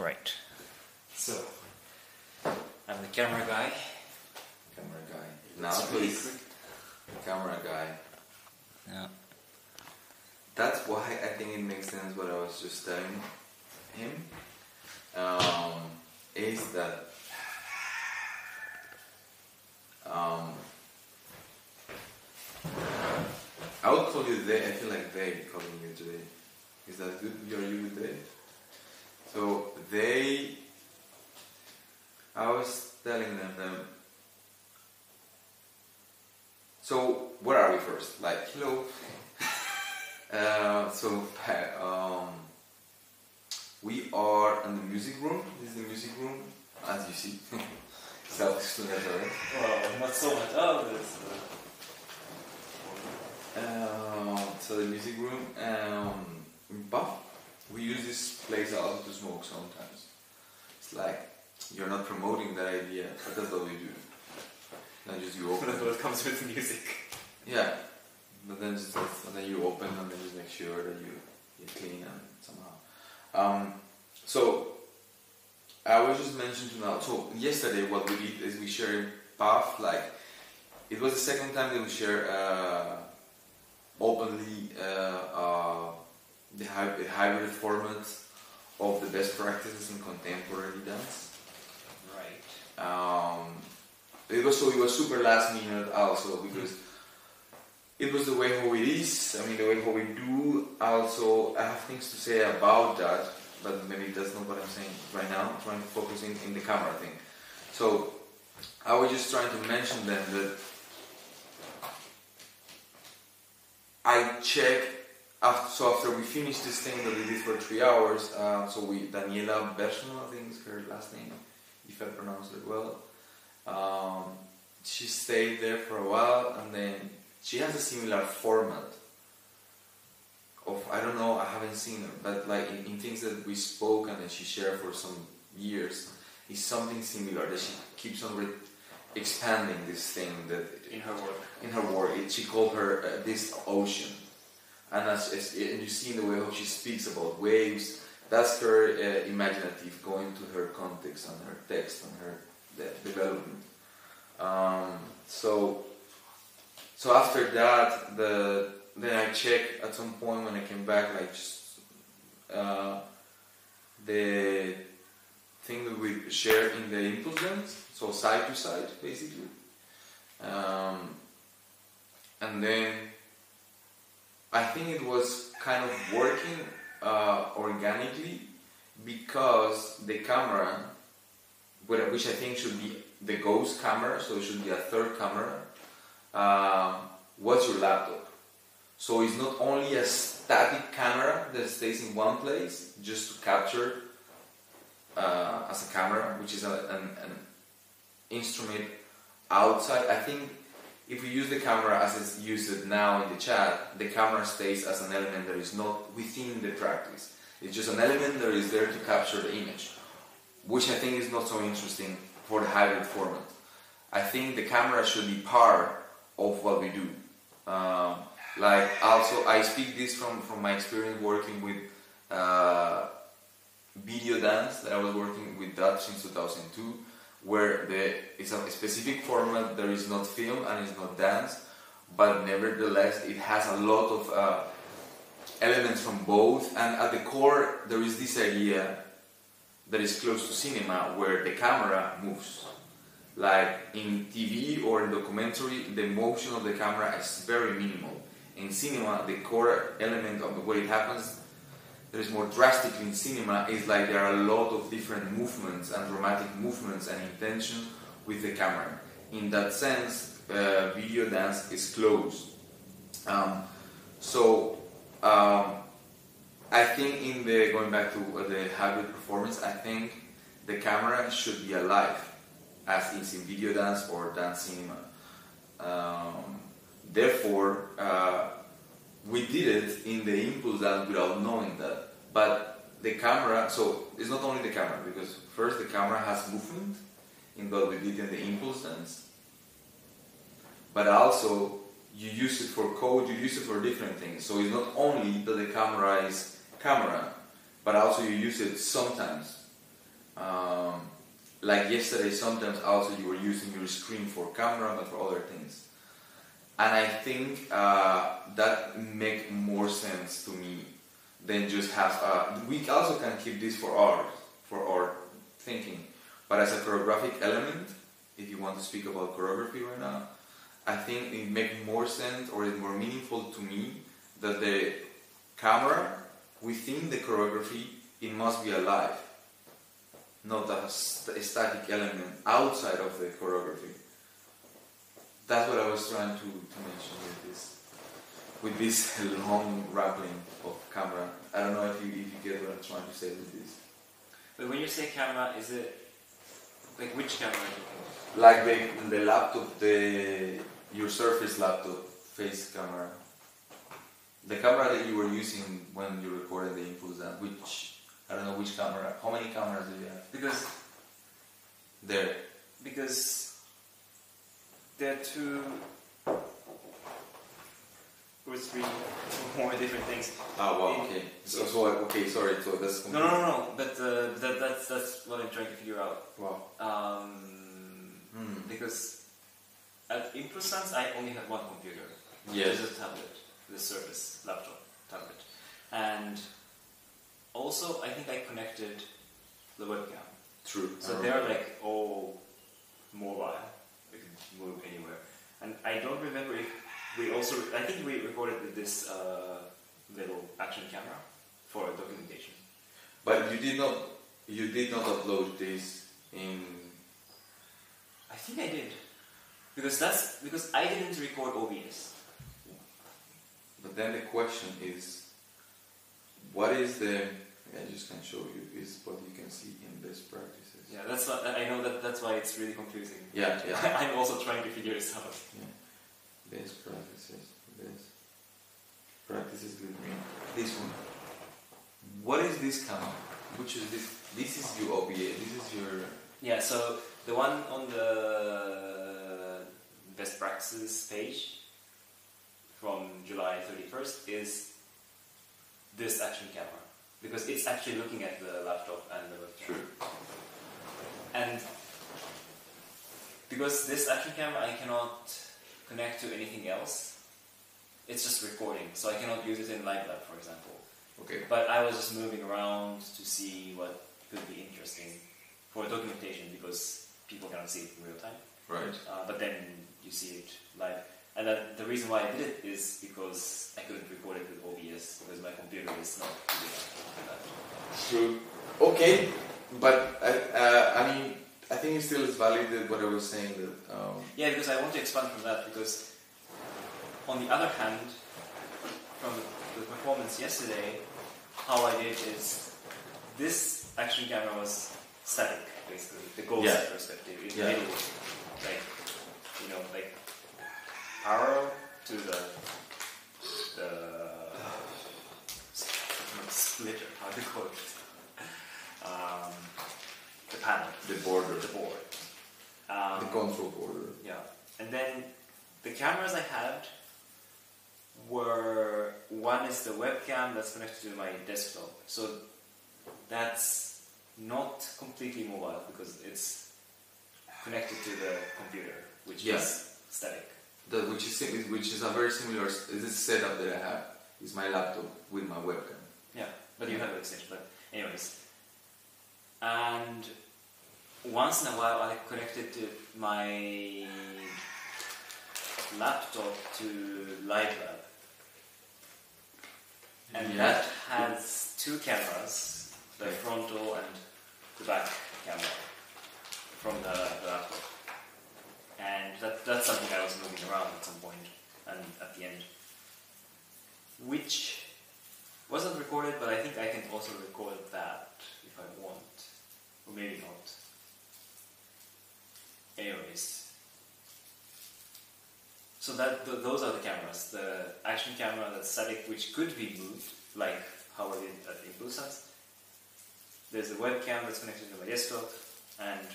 Right. So, I'm the camera guy. Now please. Camera guy. Yeah. That's why I think it makes sense what I was just telling him. Is that I would call you they. I feel like they calling you today. Is that good? Are you with they? So they. I was telling them. So where are we first? Like hello. We are in the music room. This is the music room, as you see. Self-explanatory. Well, not so much of this. So the music room. In Buff, we use this place also to smoke sometimes. It's like you're not promoting that idea, but that's what we do. Not just you open. That's what comes with music. Yeah, but then you open and then just make sure that you clean and somehow. So I was just mentioning to now. So yesterday, what we did is we shared path. Like it was the second time that we share openly the hybrid format of the best practices in contemporary dance. Right. It was super last minute also because it was the way how it is. I mean, the way how we do. Also, I have things to say about that, but maybe that's not what I'm saying right now. I'm trying to focus in the camera thing. So I was just trying to mention them that I check after we finished this thing that we did for 3 hours. So Daniela Bershno, I think is her last name, if I pronounce it well. She stayed there for a while, and then she has a similar format of, I don't know, I haven't seen her, but like in things that we spoke and that she shared for some years, is something similar that she keeps on expanding this thing that in her work. She called her this ocean, and and you see in the way how she speaks about waves, that's her imaginative, going to her context and her text and her development. So after that, then I checked at some point when I came back, like just the thing that we share in the impulse dance, so side to side basically, and then I think it was kind of working organically because the camera, which I think should be the ghost camera, so it should be a third camera, was your laptop. So it's not only a static camera that stays in one place just to capture as a camera, which is an instrument outside. I think if we use the camera as it's used now in the chat, the camera stays as an element that is not within the practice. It's just an element that is there to capture the image, which I think is not so interesting for the hybrid format. I think the camera should be part of what we do. Like also, I speak this from my experience working with video dance, that I was working with that since 2002, where it's a specific format. There is not film and it's not dance, but nevertheless it has a lot of elements from both, and at the core there is this idea that is close to cinema, where the camera moves. Like in TV or in documentary, the motion of the camera is very minimal. In cinema, the core element of the way it happens, there is more drastically in cinema, is like there are a lot of different movements and dramatic movements and intention with the camera. In that sense, video dance is close. I think going back to the hybrid performance, I think the camera should be alive, as is in video dance or dance cinema. Therefore, we did it in the impulse dance without knowing that. But the camera, so it's not only the camera, because first the camera has movement in what we did in the impulse dance, but also you use it for code, you use it for different things. So it's not only that the camera is camera, but also you use it sometimes like yesterday, sometimes also you were using your screen for camera, but for other things. And I think that make more sense to me than just have. We also can keep this for our thinking, but as a choreographic element, if you want to speak about choreography right now, I think it makes more sense or it's more meaningful to me that the camera within the choreography, it must be alive, not a static element outside of the choreography. That's what I was trying to mention with this long rambling of camera. I don't know if you get what I'm trying to say with this. But when you say camera, is it like which camera are you talking about? Like the laptop, your Surface laptop face camera. The camera that you were using when you recorded the inputs, and I don't know which camera. How many cameras do you have? Because there are two or three more different things. Oh wow, okay. Okay, sorry. So that's no. But that's what I'm trying to figure out. Wow. Because at ImproSense I only had one computer. Yes. Which is a tablet, the Surface laptop tablet, and also I think I connected the webcam. True. So they're like all mobile. We can move anywhere. And I don't remember if we also. I think we recorded with this little action camera for documentation. But you did not upload this in. I think I did, because I didn't record OBS. But then the question is, what is the? I just can show you is what you can see in best practices. Yeah, that's what I know. That's why it's really confusing. Yeah. I'm also trying to figure this out. Yeah. Best practices with me. This one. What is this camera? Which is this? This is your OBS. This is your. Yeah. So the one on the best practices page from July 31st is this action camera, because it's actually looking at the laptop and the webcam. True. And because this action camera I cannot connect to anything else, it's just recording, so I cannot use it in LiveLab, for example. Okay. But I was just moving around to see what could be interesting for documentation, because people cannot see it in real time. Right. But then you see it live. And the reason why I did it is because I couldn't record it with OBS, because my computer is not good enough for that. True. Okay, but I mean, I think it still is valid what I was saying. That yeah, because I want to expand from that, because on the other hand, from the performance yesterday, how I did is this action camera was static, basically, the ghost perspective. It really, like parallel to the splitter, how do you call it? The panel. the border, The board. the control border. Yeah. And then the cameras I had were, one is the webcam that's connected to my desktop. So that's not completely mobile, because it's connected to the computer, which is static. Which is a very similar. This setup that I have is my laptop with my webcam. Yeah, but you have an extension. But anyways, and once in a while I connected to my laptop to LiveLab, and that has two cameras, the frontal and the back camera from the laptop. And that's something I was moving around at some point, and at the end, which wasn't recorded, but I think I can also record that if I want, or maybe not. Anyways, so those are the cameras. The action camera that's static, which could be moved, like how I did at ImproSense. There's the webcam that's connected to my desktop, and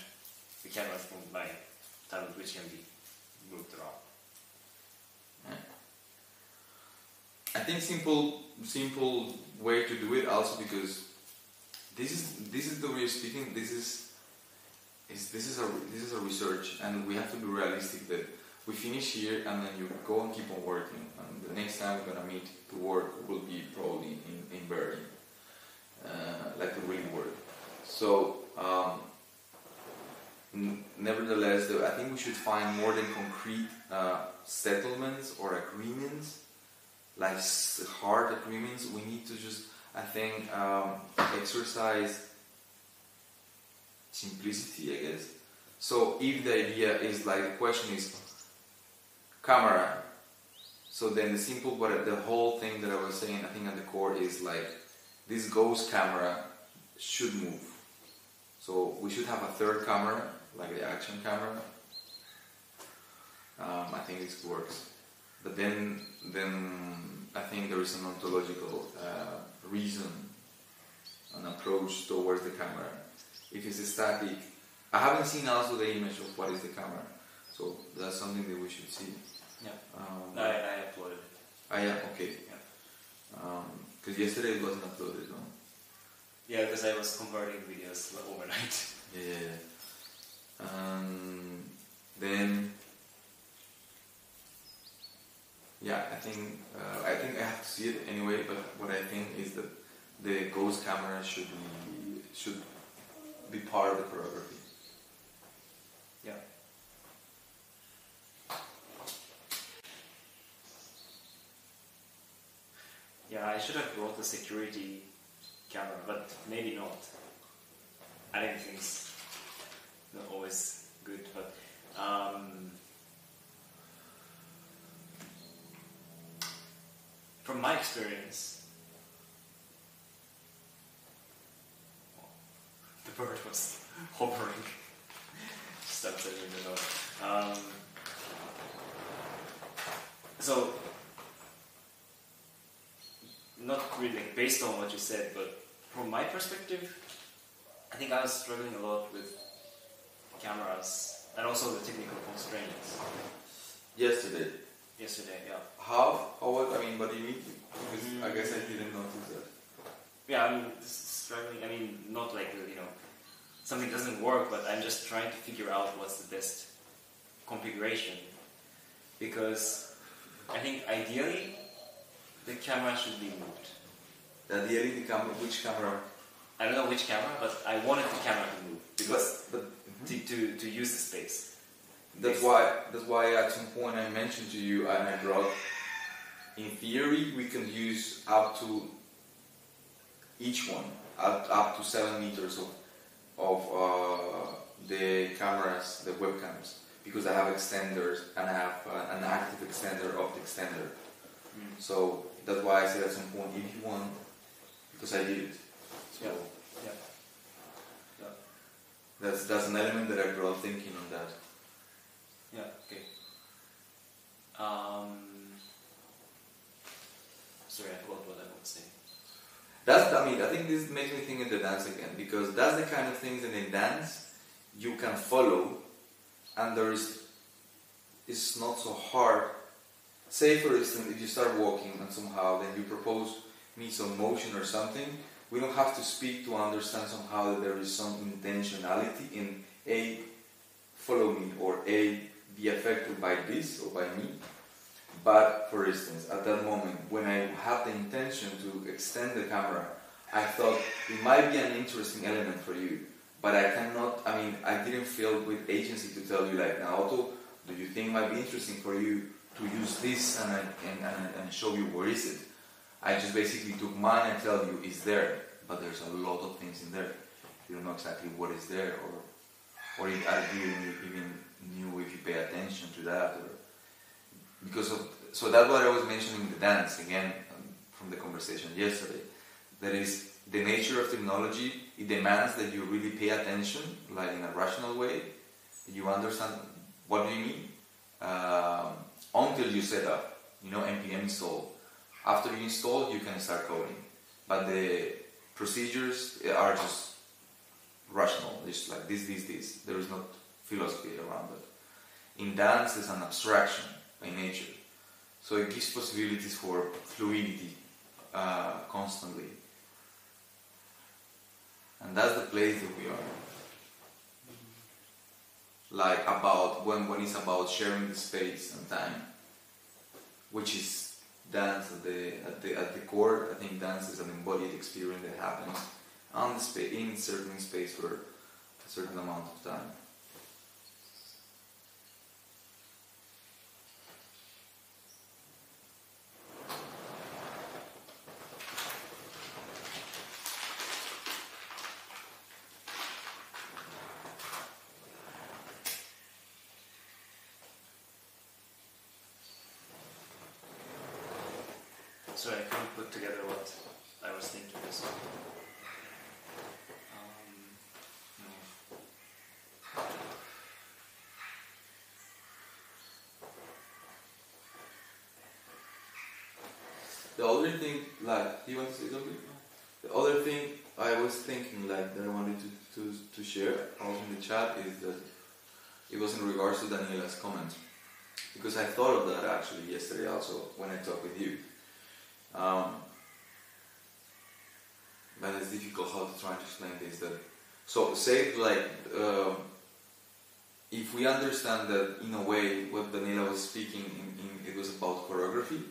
the camera from my tablet, which can be moved around. I think simple way to do it, also because this is the way you're speaking. This is a research, and we have to be realistic that we finish here and then you go and keep on working. And the next time we're gonna meet to work will be probably in Berlin, like to really work. So. Nevertheless, I think we should find more than concrete settlements or agreements, like hard agreements. We need to just, I think, exercise simplicity, I guess. So if the idea is like, the question is camera, so then the simple, but the whole thing that I was saying, I think at the core is like, this ghost camera should move. So we should have a third camera, like the action camera. I think this works. But then I think there is an ontological reason, an approach towards the camera. If it's static, I haven't seen also the image of what is the camera, so that's something that we should see. Yeah. I uploaded it. Yeah, okay. Yeah. Because yesterday it wasn't uploaded, no? Yeah, because I was converting videos overnight. Yeah. Then, yeah, I think I have to see it anyway. But what I think is that the ghost camera should be part of the choreography. Yeah. Yeah, I should have brought the security camera, but maybe not. Editing things not always good, but from my experience, the bird was hovering just outside the door. So, not really based on what you said, but from my perspective, I think I was struggling a lot with cameras and also the technical constraints. Yesterday, yeah. How? What? I mean, what do you mean? Because I guess I didn't notice that. Yeah, I'm just struggling. I mean, not like, something doesn't work, but I'm just trying to figure out what's the best configuration. Because I think ideally, the camera should be moved. Ideally, the camera, which camera? I don't know which camera, but I wanted the camera to move because to use the space. That's why at some point I mentioned to you, and I brought, in theory, we can use up to each one, up to 7 meters of the cameras, the webcams, because I have extenders and I have an active extender of the extender. So that's why I said at some point, if you want, because I did it. So yeah. That's an element that I brought thinking on that. Yeah. Okay. Sorry, I forgot what I was saying. I think this makes me think of the dance again, because that's the kind of things that in dance you can follow, and it's not so hard. Say for instance, if you start walking and somehow then you propose me some motion or something, we don't have to speak to understand somehow that there is some intentionality in A, follow me, or A, be affected by this or by me. But for instance, at that moment, when I have the intention to extend the camera, I thought it might be an interesting element for you, but I didn't feel with agency to tell you like, Naoto, do you think it might be interesting for you to use this and show you where is it? I just basically took mine and tell you it's there, but there's a lot of things in there. You don't know exactly what is there, or if you even knew if you pay attention to that, so that's what I was mentioning in the dance again from the conversation yesterday. That is the nature of technology. It demands that you really pay attention, like in a rational way. You understand what do you mean until you set up, npm install. After you install, you can start coding, but the procedures are just rational. It's like this. There is not philosophy around it. In dance, there's an abstraction by nature, so it gives possibilities for fluidity constantly. And that's the place that we are. Like about when it's about sharing the space and time, which is dance at the core. I think dance is an embodied experience that happens on the in certain space for a certain amount of time. So I couldn't put together what I was thinking. So, no. The other thing, like, do you want to say something? The other thing I was thinking, like, that I wanted to share also in the chat is that it was in regards to Daniela's comment. Because I thought of that actually yesterday also when I talked with you. But it's difficult how to try to explain this. So say like if we understand that in a way what Daniela was speaking it was about choreography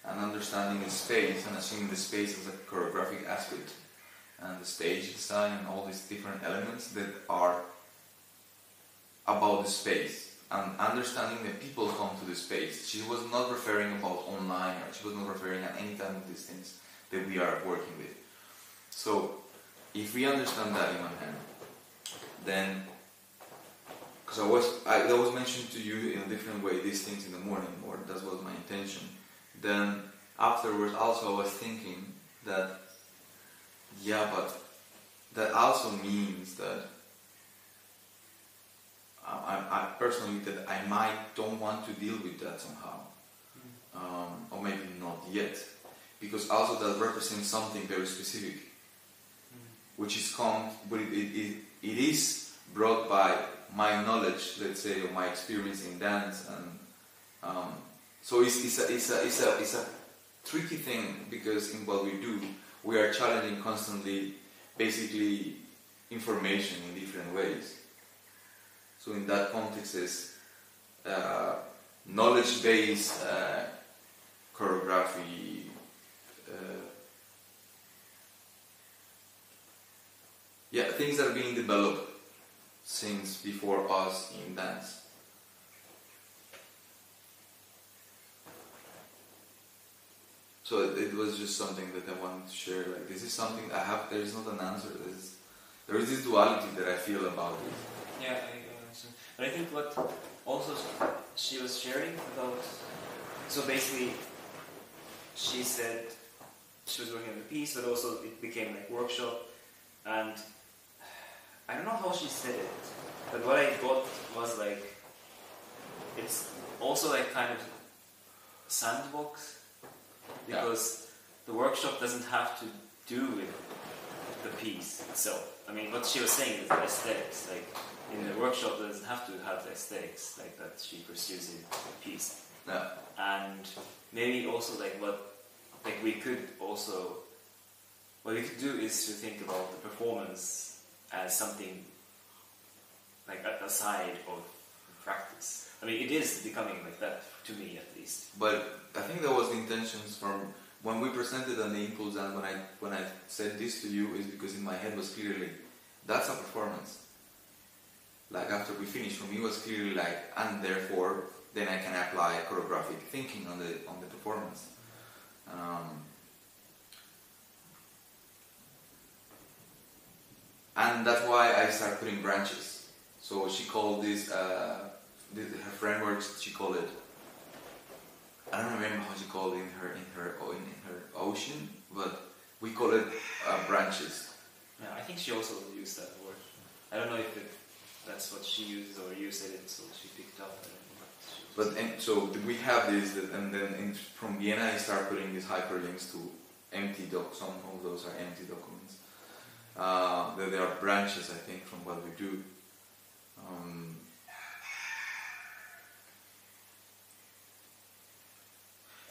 and understanding the space and assuming the space as a choreographic aspect and the stage design and all these different elements that are about the space and understanding that people come to the space. She was not referring about online, or she was not referring at any time of these things that we are working with. So, if we understand that in one hand, then, because I was mentioned to you in a different way these things in the morning, or that was my intention. Then afterwards, also I was thinking that, yeah, but that also means that I personally that I don't want to deal with that somehow, or maybe not yet, because also that represents something very specific, which is but it is brought by my knowledge, let's say, or my experience in dance, and so it's a tricky thing because in what we do, we are challenging constantly, basically, information in different ways. So in that context is knowledge-based choreography, things that are being developed since before us in dance. So it was just something that I wanted to share. Like, this is something I have. There is not an answer. There is this duality that I feel about it. Yeah, I understand. But I think what also she was sharing about. So basically, she said she was working on the piece, but also it became like workshop, and I don't know how she said it, but what I got was like it's also like kind of sandbox. Because the workshop doesn't have to do with the piece itself. I mean, what she was saying is the aesthetics. Like, in the workshop, it doesn't have to have the aesthetics like that she pursues in the piece. Yeah. And maybe also like what we could do is to think about the performance as something like aside of practice. I mean, it is becoming like that to me, at least. But I think that was the intentions from when we presented on the impulse, and when I said this to you is because in my head was clearly that's a performance. Like after we finished, for me it was clearly like, and therefore then I can apply choreographic thinking on the performance. And that's why I started putting branches. So she called this. Her framework, she called it. I don't remember how she called it in her ocean, but we call it branches. Yeah, I think she also used that word. I don't know if that's what she uses or you said it, so she picked up. So we have this, and then from Vienna I start putting these hyperlinks to empty docs. Some of those are empty documents. There are branches, I think, from what we do.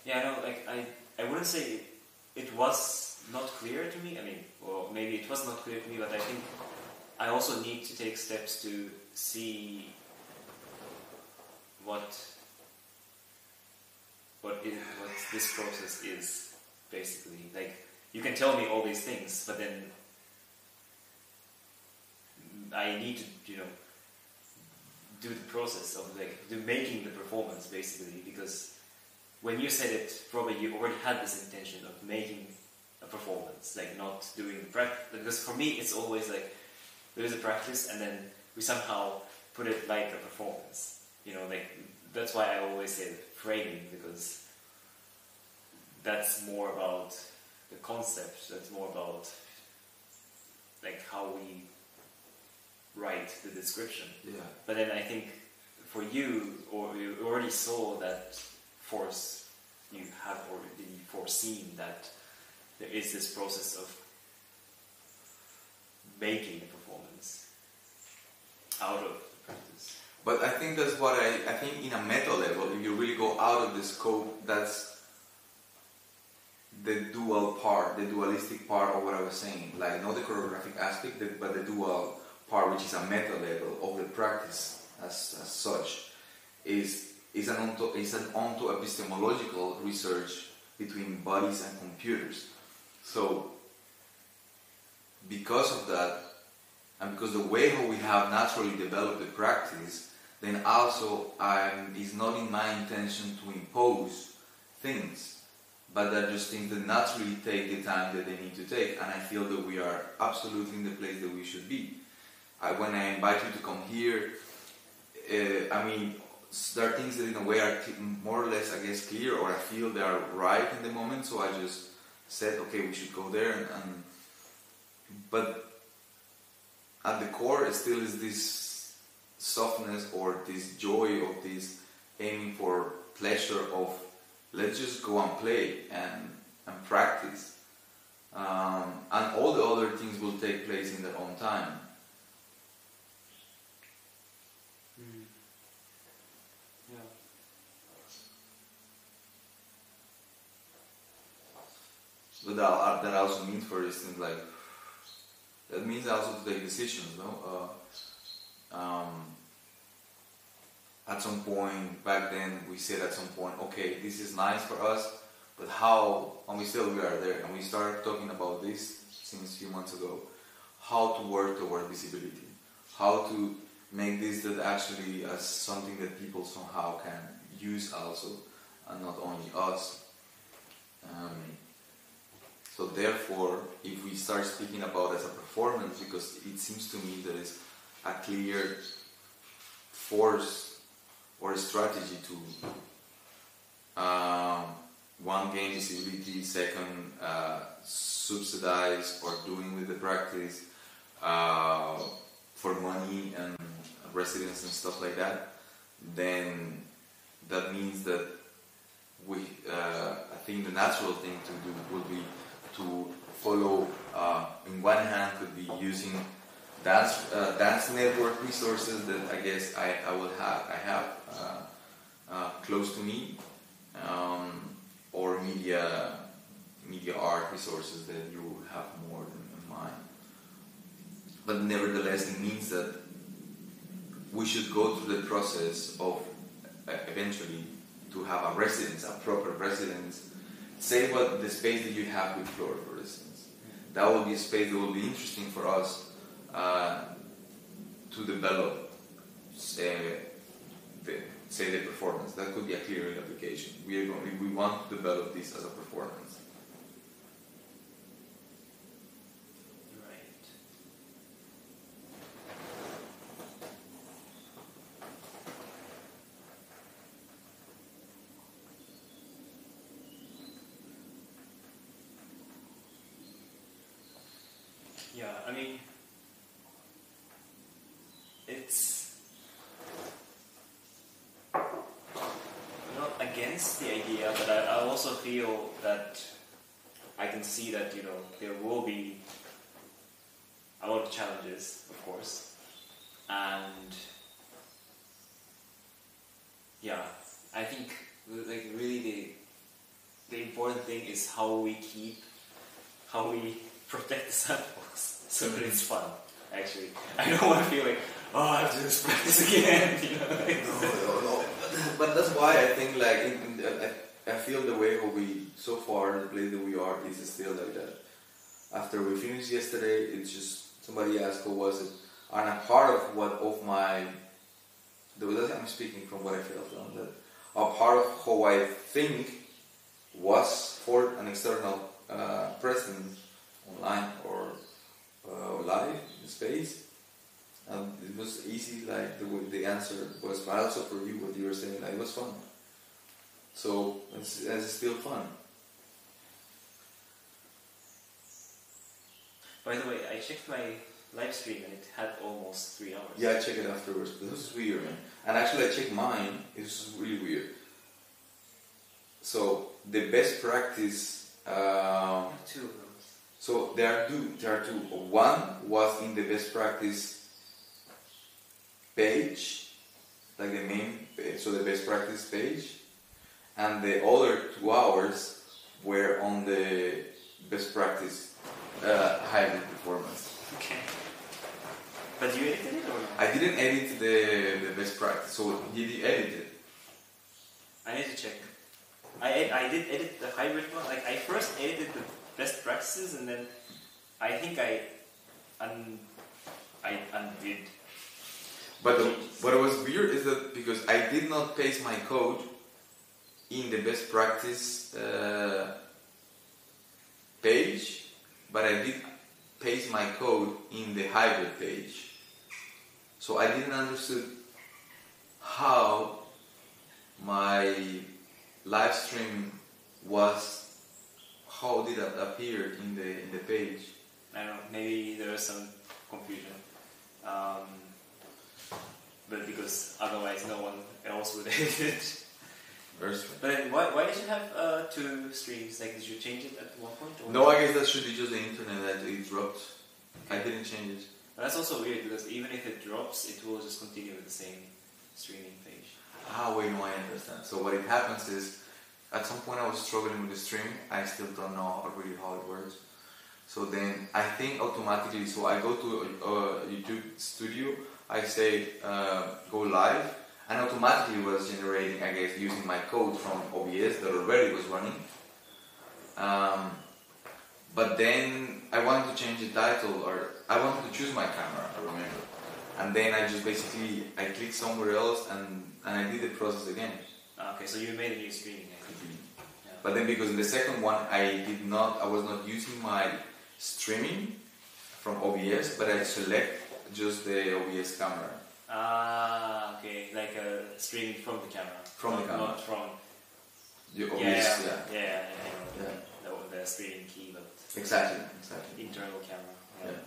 Yeah, I know. Like I wouldn't say it was not clear to me. I mean, or maybe it was not clear to me, but I think I also need to take steps to see what this process is, basically. Like, you can tell me all these things, but then I need to, do the process of making the performance, basically, because when you said it, probably you already had this intention of making a performance, like not doing the practice. Because for me, it's always like there's a practice, and then we somehow put it like a performance. That's why I always say framing, because that's more about the concept. That's more about how we write the description. Yeah. But then I think for you, or you already saw that force, you have already foreseen that there is this process of making a performance out of the practice. But I think that's what I think in a meta level, if you really go out of the scope, that's the dual part, the dualistic part of what I was saying. Like, not the choreographic aspect, but the dual part, which is a meta level of the practice as such, is an onto epistemological research between bodies and computers. So, because of that, and because the way how we have naturally developed the practice, then also it's not in my intention to impose things, but they're just things that naturally take the time that they need to take, and I feel that we are absolutely in the place that we should be. When I invite you to come here, there are things that in a way are more or less, I guess, clear, or I feel they are right in the moment, so I just said, okay, we should go there, but at the core, it still is this softness or this joy of this aiming for pleasure of let's just go and play and practice. And all the other things will take place in their own time. Yeah. But that also means, for instance, that means also to take decisions, no? At some point, back then, we said at some point, okay, this is nice for us, but how, and we are there, and we started talking about this since a few months ago, how to work toward visibility, how to make this that actually as something that people somehow can use also, and not only us. So therefore, if we start speaking about it as a performance, because it seems to me that it's a clear force or a strategy to one, gain visibility, second, subsidize or doing with the practice for money and residence and stuff like that, then that means that I think the natural thing to do will be to follow, in one hand could be using dance network resources that I guess I have close to me, or media art resources that you have more than mine. But nevertheless, it means that we should go through the process of eventually to have a residence, a proper residence. Say what the space that you have with Flora, for instance. That will be a space that will be interesting for us to develop, say the performance. That could be a clear application. We want to develop this as a performance. Yeah, I mean, it's I'm not against the idea, but I also feel that I can see that, there will be a lot of challenges, of course, and yeah, I think really the important thing is how how we protect the samples so that it's fun. Actually, I don't want to feel like, oh, I have to do this practice again. You know? No. But that's why I think like I feel the way how we so far the place that we are is still like that. After we finished yesterday, it's just somebody asked how was it, and a part of I'm speaking from what I felt on that. A part of how I think was for an external presence online or live in space. It was easy, like the answer was, but also for you, what you were saying, like, it was fun. So it's still fun. By the way, I checked my live stream and it had almost 3 hours. Yeah, I checked it afterwards, but this is weird, man. And actually, I checked mine. It was really weird. So the best practice. Two of those. So there are two. One was in the best practice page, like the main page, so the best practice page, and the other 2 hours were on the best practice hybrid performance. Okay. But you edited it or not? I didn't edit the best practice, so did you edit it? I need to check. I did edit the hybrid one. Like I first edited the best practices and then I think I undid. But what was weird is that because I did not paste my code in the best practice page, but I did paste my code in the hybrid page. So I didn't understand how my live stream was, how did it appear in the page. I don't know, maybe there was some confusion. But because otherwise no one else would edit it. But then why did you have 2 streams? Like, did you change it at one point? Or no, I guess that should be just the internet that it dropped. I didn't change it. But that's also weird because even if it drops, it will just continue with the same streaming page. Wait, no, I understand. So what it happens is, at some point I was struggling with the stream. I still don't know really how it works. So then I think automatically, so I go to YouTube Studio, I say go live, and automatically was generating, I guess, using my code from OBS that already was running. But then I wanted to change the title, or I wanted to choose my camera, I remember. And then I just basically, I clicked somewhere else and I did the process again. Okay, so you made a new streaming. Yeah. But then because in the second one, I was not using my streaming from OBS, but I select just the OBS camera. Okay, like streaming from the camera. From the camera. Not from... Your OBS, yeah. The streaming key, but... Exactly. Internal camera. Yeah.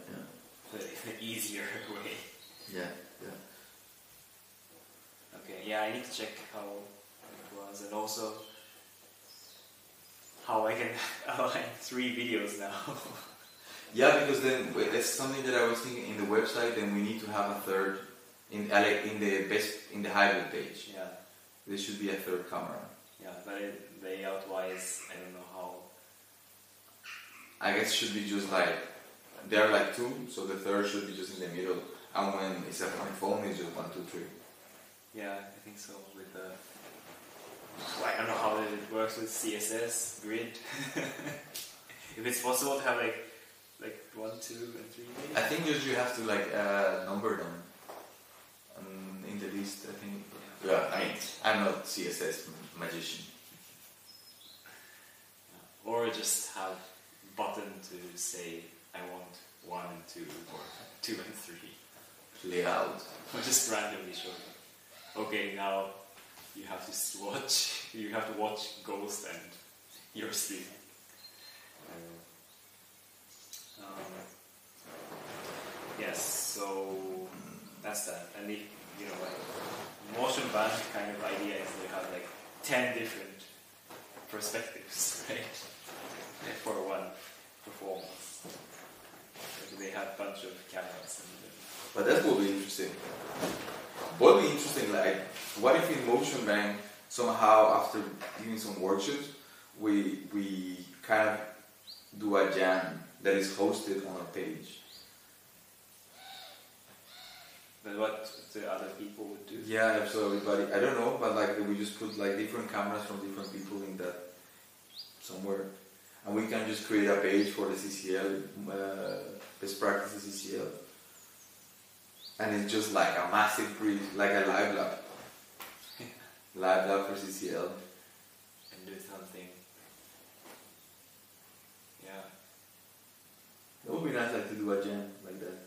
The easier way. Yeah. Okay, yeah, I need to check how it was, and also how I can align 3 videos now. Yeah, because then it's something that I was thinking in the website. Then we need to have a third in the hybrid page. Yeah, there should be a third camera. Yeah, but layout wise, I don't know how. I guess it should be just like there are like 2, so the third should be just in the middle. And when it's a phone, it's just 1, 2, 3. Yeah, I think so. With the I don't know how it works with CSS grid. If it's possible to have like 1, 2, and 3. Maybe? I think you have to like number them in the list. I think. Yeah, I mean, I'm not CSS magician. Or just have button to say I want 1 and 2 or 2 and 3. Layout. Or just randomly show them. Okay, now you have to watch Ghost and your stream. Yes, so that's that. And if motion band kind of idea is they have like 10 different perspectives, right? For one performance. So they have a bunch of cameras. But that would be interesting. What would be interesting, like, what if in Motion Bank, somehow after giving some workshops, we kind of do a jam that is hosted on a page. But what the other people would do? Yeah, so everybody, I don't know, but like we just put like different cameras from different people in that somewhere, and we can just create a page for the CCL, best practices CCL, and it's just like a massive like a live lab, live lab for CCL, and do something. Yeah. It would be nice like to do a jam like that.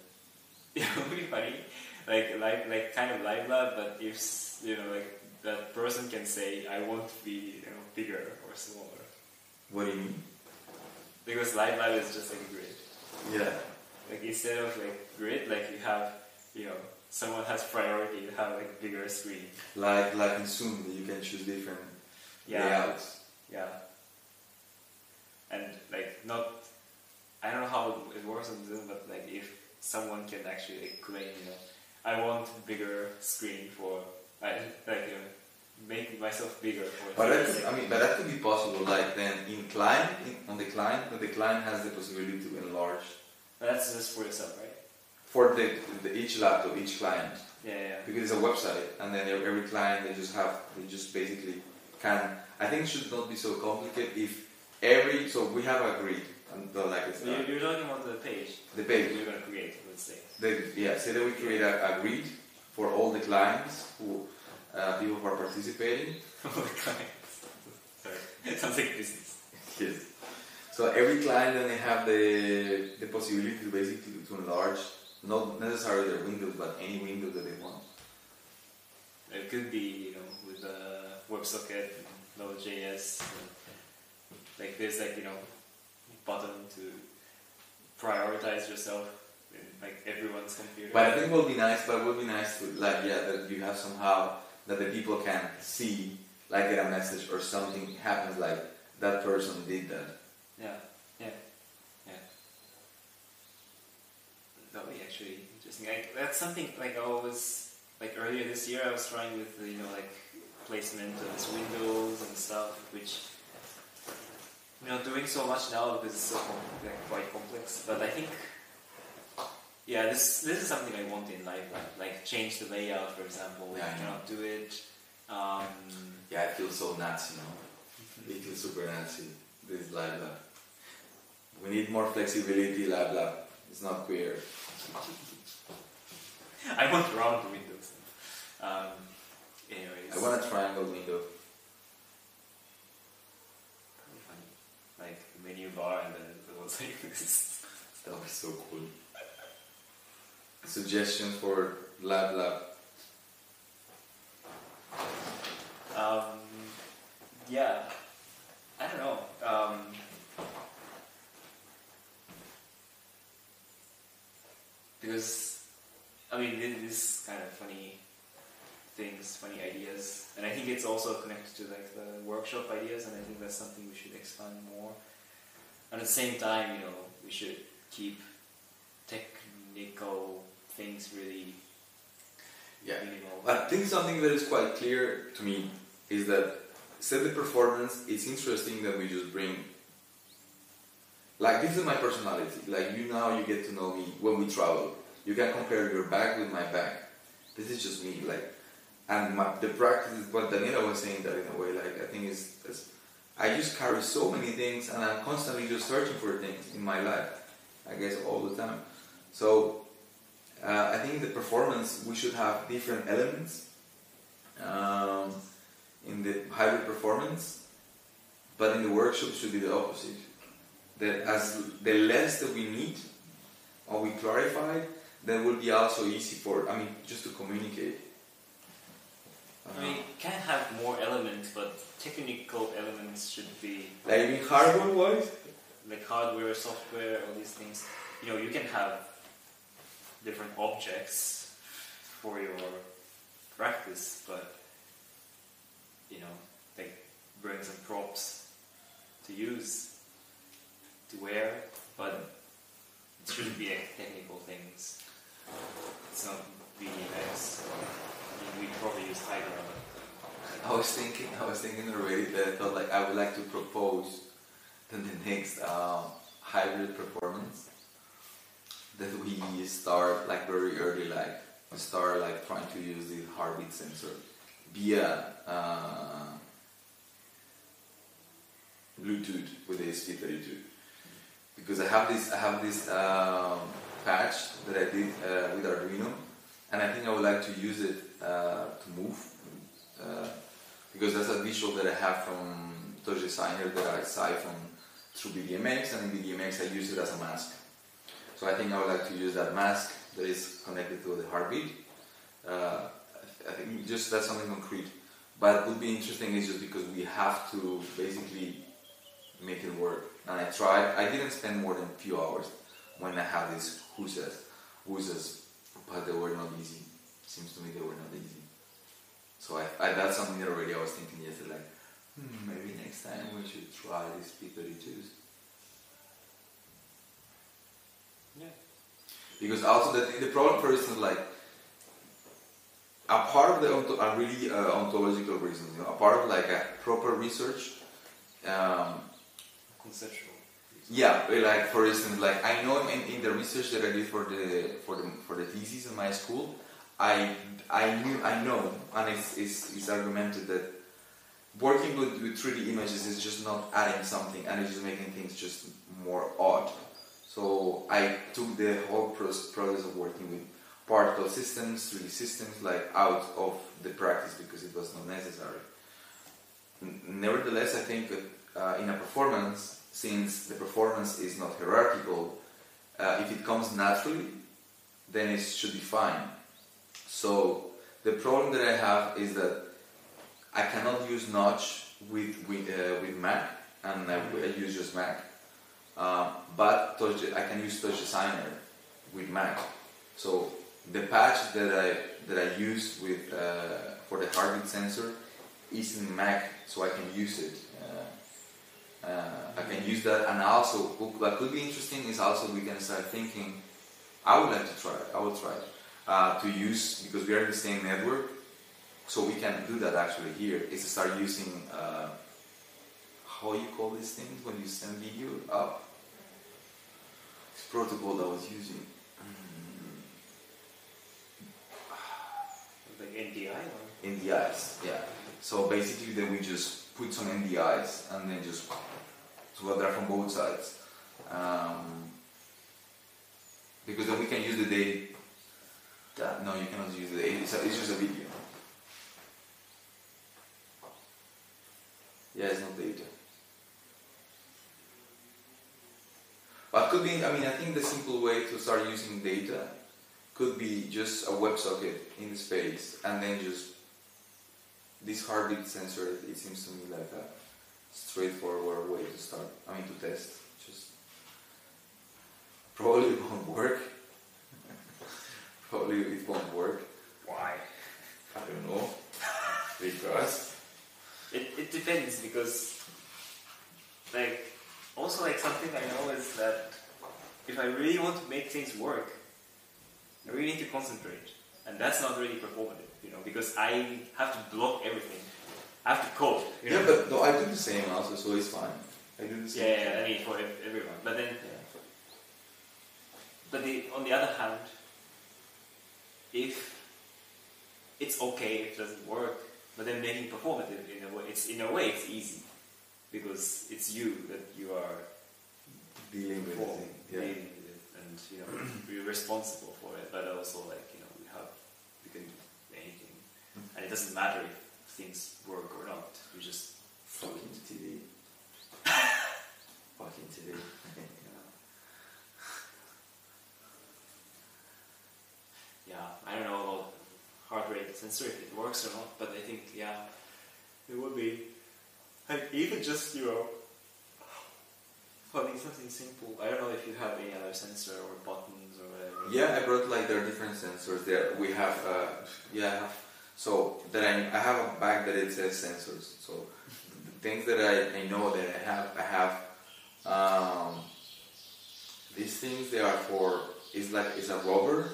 Yeah, it would be funny. Like kind of live lab, but if like that person can say, I want to be bigger or smaller. What do you mean? Because live lab is just like a grid. Yeah. Like instead of like grid, like you have someone has priority to have like bigger screen. Like in Zoom, you can choose different layouts. Yeah. And like I don't know how it works on Zoom, but like if someone can actually like claim, I want bigger screen for make myself bigger for. But that could be possible. Like then on the client has the possibility to enlarge. But that's just for yourself, right? For each laptop, each client. Yeah. Because it's a website, and then every client they just basically can. I think it should not be so complicated. So we have a grid. You're talking about the page. The page we're going to create, let's say. Say that we create a grid for all the clients who people who are participating. All the clients. Sorry, sounds like business. Yes. So every client then they have the possibility to basically to enlarge, not necessarily their windows, but any window that they want. It could be, with WebSocket, Node.js, like there's button to prioritize yourself in like everyone's computer. But I think it would be nice to that you have somehow that the people can see, like get a message or something happens like that person did that. Yeah. That would be actually interesting. That's something like earlier this year I was trying with placement of these windows and stuff, which doing so much now because it's so quite complex. But I think this is something I want in live lab, like change the layout, for example. Yeah, I cannot do it. It feels so Nazi, It feels super Nazi. This live lab. We need more flexibility, live lab. It's not queer. I want round windows. Anyways. I want a triangle window. Funny. Like the menu bar and then it was like this. That was so cool. Suggestions for lab. Yeah. I don't know. Because this kind of funny things, funny ideas, and I think it's also connected to like the workshop ideas, and I think that's something we should expand more. And at the same time, we should keep technical things really minimal. I think something that is quite clear to me is that set the performance. It's interesting that we just bring. Like this is my personality. Like you get to know me when we travel. You can compare your bag with my bag. This is just me. And the practice is what Daniela was saying that in a way. Like I think I just carry so many things, and I'm constantly just searching for things in my life. I guess all the time. So I think the performance we should have different elements in the hybrid performance, but in the workshop it should be the opposite. That as the less that we need or we clarify, then will be also easy just to communicate. Can have more elements, but technical elements should be like in hardware wise, like hardware, software, all these things. You can have different objects for your practice, but bring some props to use, to wear, but it shouldn't be technical things. It's not BMX. We probably use Hydra. I was thinking already that I thought I would like to propose that the next hybrid performance that we start like very early, like we start like trying to use the heartbeat sensor via Bluetooth with the SP32, because I have this patch that I did with Arduino, and I think I would like to use it to move, because that's a visual that I have from Touch Designer that I siphon through BDMX, and in BDMX I use it as a mask. So I think I would like to use that mask that is connected to the heartbeat. I think just that's something concrete. But it would be interesting is just because we have to basically make it work. And I tried. I didn't spend more than a few hours when I had these whoozes, but they were not easy. Seems to me they were not easy. So that's something that already I was thinking yesterday, like, maybe next time we should try these P32s. Yeah. Because also the problem, for instance, like, apart of the really ontological reasons, you know, apart of like a proper research, conceptual. Yeah, like for instance, like I know in the research that I did for the thesis in my school, I know, and it's argumented that working with 3D images is just not adding something, and it's just making things just more odd. So I took the whole process of working with particle systems, 3D systems, like out of the practice because it was not necessary. Nevertheless, I think in a performance, since the performance is not hierarchical, if it comes naturally, then it should be fine. So the problem that I have is that I cannot use Notch with Mac, and I use just Mac. But I can use Touch Designer with Mac. So the patch that I use with for the heartbeat sensor is in Mac, so I can use it. I can use that, and also what could be interesting is also we can start thinking. I would like to try it. I will try it to use, because we are in the same network, so we can do that actually here. Is to start using how you call these things when you send video up. This protocol that I was using. Like NDI or? NDIs, yeah. So basically then we just put some NDIs and then just, so they're from both sides. Because then we can use the data. No, you cannot use the data, it's just a video. Yeah, it's not data. But could be, I think the simple way to start using data could be just a WebSocket in the space, and then just this heartbeat sensor. It seems to me like a straightforward way to start. To test. Just probably it won't work. Probably it won't work. Why? I don't know. Because it depends, because also something I know is that if I really want to make things work, I really need to concentrate, and that's not really performative, because I have to block everything. I have to code. Yeah, but no, I do the same also, so it's fine. I do the same. Yeah, for everyone. But then, on the other hand, if it's okay if it doesn't work, but then making performative in a way it's easy, because it's you that you are dealing with it. Dealing with it, and you're responsible for it. But also we can do anything, and it doesn't matter if things work or not. You just fucking TV. Fucking TV. Yeah, I don't know about heart rate sensor if it works or not, but I think it would be even just having something simple. I don't know if you have any other sensor or buttons or whatever. Yeah, I brought there are different sensors. There we have I have. So then I have a bag that it says sensors. So the things that I know that I have these things. They are for it's a rubber.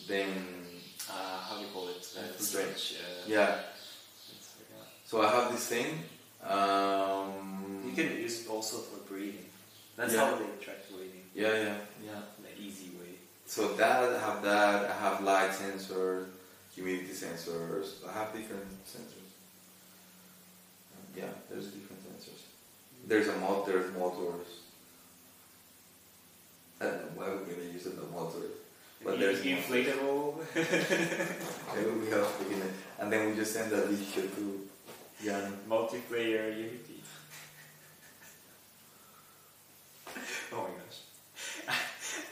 Then how do you call it? Stretch. Yeah. So I have this thing. You can use it also for breathing. That's how they track weighting. Yeah. The easy way. So I have light sensors, humidity sensors, I have different sensors. Yeah, there's different sensors. There's motors. I don't know why we're gonna use the motor. But there's inflatable. Maybe we have to begin it. And then we just send a video to Jan. Multiplayer Unity. Oh my gosh.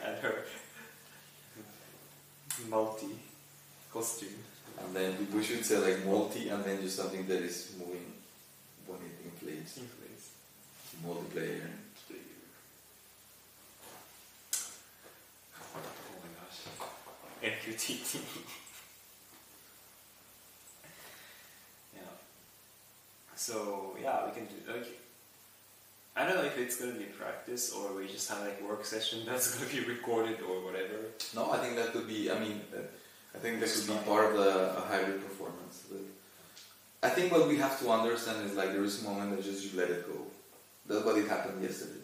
And her multi costume. And then we should say like multi and then just something that is moving when it inflates. Multiplayer. Oh my gosh. MQTT. Yeah. So yeah, we can do like I don't know if it's gonna be practice or we just have like work session that's gonna be recorded or whatever. No, I think that could be. I mean, I think that could be part of a hybrid performance. I think what we have to understand is like there is a moment that just you let it go. That's what it happened yesterday.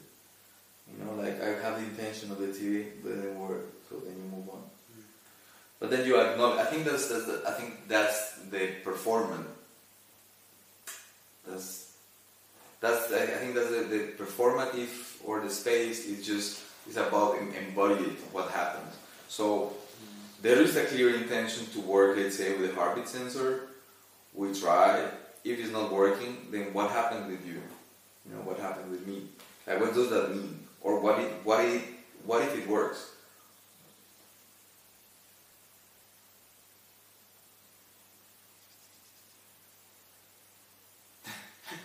You know, like I have the intention of the TV, but it didn't work, so then you move on. But then you acknowledge. I think that's the performance. I think that's the performative or the space is about embodying what happens. So there is a clear intention to work, let's say, with a heartbeat sensor. We try. If it's not working, then what happened with you? You know, what happened with me? Like, what does that mean? Or what if it works?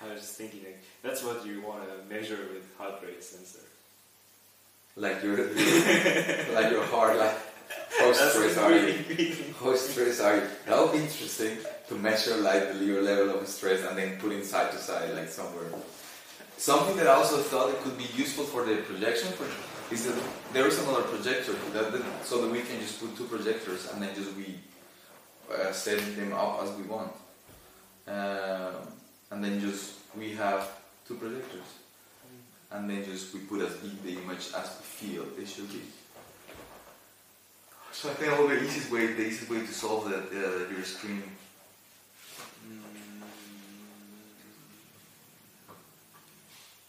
I was just thinking, like, that's what you want to measure with heart rate sensor. Like your heart, like how stressed are you? How stressed are you? That would be interesting to measure like your level of stress and then put it side to side, like somewhere. Something that I also thought it could be useful for the projection is that there is another projector so that we can just put two projectors and then just we set them up as we want. And then just we have two projectors. And then just we put as big the image as we feel it should be. So I think the easiest way to solve that your screen.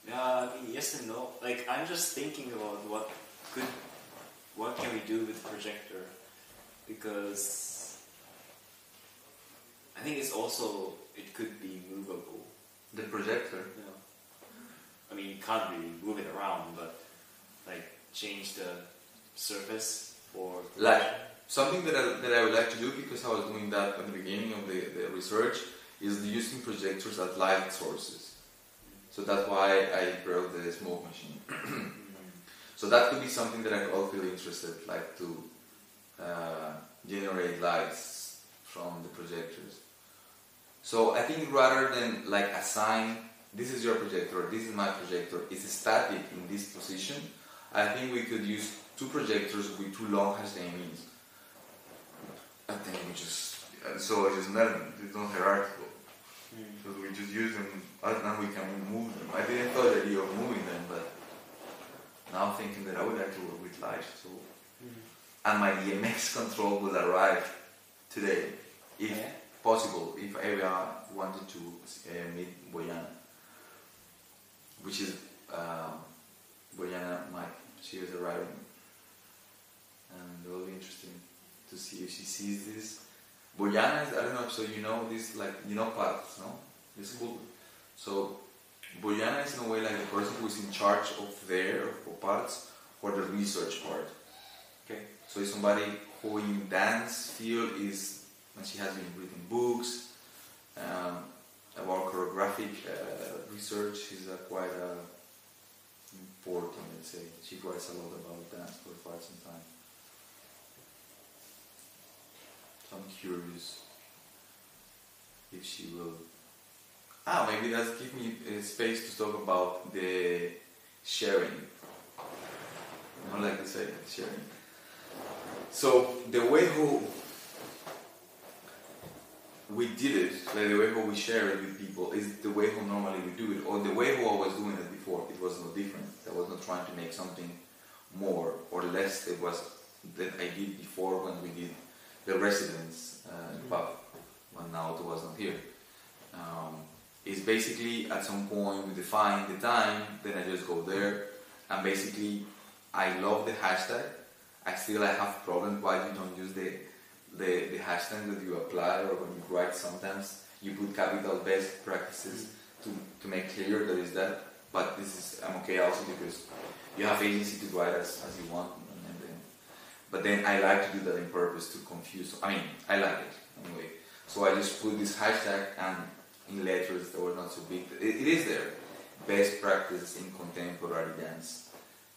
Yeah, I mean yes and no. Like I'm just thinking about what can we do with the projector, because I think it could be movable. The projector. Yeah. I mean, you can't really move it around, but like change the surface for like something that I would like to do, because I was doing that at the beginning of the research, is using projectors as light sources. So that's why I brought the smoke machine. So that could be something that I could feel interested, like to generate lights from the projectors. So I think rather than like assign, this is your projector, this is my projector, it's static in this position, I think we could use two projectors with two long HDMIs. I think it's not hierarchical. So we just use them and we can move them. I didn't thought the idea of moving them, but now I'm thinking that I would like to work with light. So, and my DMX control will arrive today, if possible, if Area wanted to meet Boyana, which is Boyana Mike. She is arriving, and it will be interesting to see if she sees this. Boyana is, I don't know, so you know this, like, you know parts, no? This school. So Boyana is in a way like the person who is in charge of parts for the research part. Okay. So it's somebody who in dance field is, and she has been reading books about choreographic research. She's quite important, let's say. She writes a lot about dance for quite some time. So I'm curious if she will. Maybe that's give me space to talk about the sharing. I like to say sharing. So the way with did it, like the way how we share it with people, is the way how normally we do it, or the way how I was doing it before. It was no different. I was not trying to make something more or less than I did before when we did the residence pub, when Naoto was not here. It's basically at some point we define the time, then I just go there, and basically I love the hashtag. I have problems why you don't use the hashtag that you apply, or when you write sometimes you put capital best practices to make clear that is that, but I'm okay also because you have agency to write as you want, but then I like to do that in purpose to confuse. I mean, I like it anyway. So I just put this hashtag and in letters that were not so big. It is there. Best practice in contemporary dance.